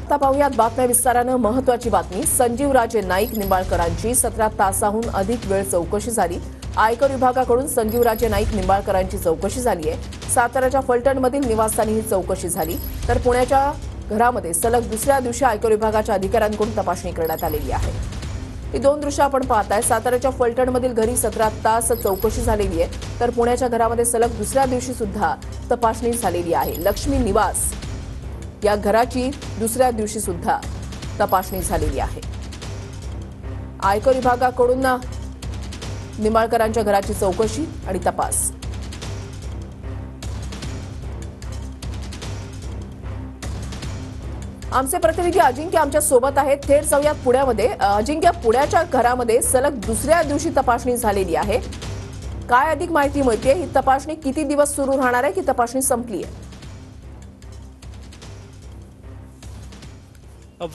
आता पाहूयात बातम्या विस्तारानं। महत्त्वाची बातमी, संजीवराजे नाईक निंबाळकरांची 17 तासाहून अधिक वेळ चौकशी झाली। आयकर विभागाकडून संजीवराजे नाईक निंबाळकरांची चौकशी झाली आहे। साताऱ्याच्या फलटणमधील निवासस्थानी ही चौकशी झाली, तर पुण्याच्या घरामध्ये सलग दुसऱ्या दिवशी आयकर विभागाच्या अधिकाऱ्यांकडून तपासणी करण्यात आलेली आहे। ही दोन दृश्य आपण पाहताय। साताऱ्याच्या फलटणमधील घरी 17 तास चौकशी झालेली आहे, तर पुण्याच्या घरामध्ये सलग दुसऱ्या दिवशी सुद्धा तपासणी झालेली आहे। लक्ष्मी निवास या घराची दुसऱ्या दिवशी सुद्धा तपासणी झालेली आहे। आयकर विभागाकडून निंबाळकरांच्या घराची चौकशी आणि तपास। आमचे प्रतिनिधी अजिंक्य आमच्या सोबत आहेत। थेट जाऊयात पुण्यामध्ये। अजिंक्य, पुण्याच्या घरामध्ये सलग दुसऱ्या दिवशी तपासणी झालेली आहे, काय अधिक माहिती मिळते? ही तपासणी किती दिवस सुरू राहणार आहे की तपासणी संपली आहे?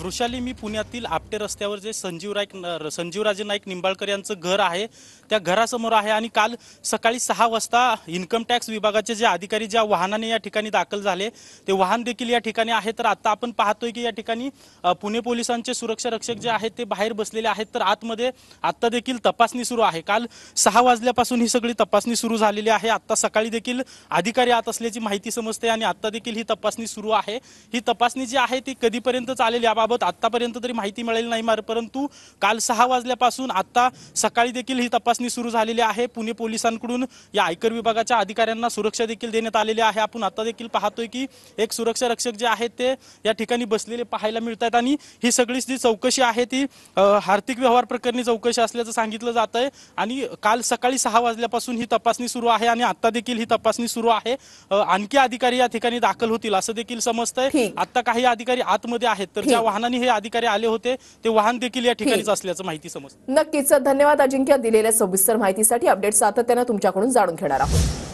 वृषाली, मी पुण्यातील आपटे रस्त्यावर जे संजीवराजे नाईक निंबाळकर यांचं घर आहे त्या घरासमोर आहे आणि काल सकाळी 6 वाजता इन्कम टॅक्स विभागाचे जे अधिकारी ज्या वाहनाने या ठिकाणी दाखल झाले ते वाहन देखील या ठिकाणी आहे। तर आता आपण पाहतोय की या ठिकाणी पुणे पोलिसांचे सुरक्षा रक्षक जे आहेत ते बाहेर बसलेले आहेत, तर आतमध्ये आता देखील तपासणी सुरू आहे। काल 6 वाजल्यापासून ही सगळी तपासणी सुरू झालेली आहे। आता सकाळी देखील अधिकारी आत असल्याची माहिती समजते आणि आता देखील ही तपासणी सुरू आहे। ही तपासणी जी आहे ती कधीपर्यंत चालेल याबाबत आतापर्यंत तरी माहिती मिळालेली नाही, परंतु काल 6 वाजल्यापासून आता सकाळी देखील ही तपासणी सुरू झालेली आहे। पुणे पोलिसांकडून या आयकर विभागाच्या अधिकाऱ्यांना सुरक्षा देखील देण्यात आलेली आहे। आपण आता देखील पाहतोय की एक सुरक्षा रक्षक जे आहेत ते या ठिकाणी बसलेले पाहायला मिळतात आणि ही सगळी जी चौकशी आहे ती आर्थिक व्यवहार प्रकरणी चौकशी असल्याचं सांगितलं जात आहे आणि काल सकाळी 6 वाजल्यापासून ही तपासणी सुरू आहे आणि आता देखील ही तपासणी सुरू आहे। आणखी अधिकारी या ठिकाणी दाखल होतील असं देखील समजतंय। आता काही अधिकारी आतमध्ये आहेत, तर ज्या वाहनाने हे अधिकारी आले होते ते वाहन देखील या ठिकाणीच असल्याचं माहिती समजतं। नक्कीच धन्यवाद अजिंक्य, दिलेल्या सविस्तर माहितीसाठी। अपडेट सातत्याने तुमच्याकडून जाणून घेणार आहोत।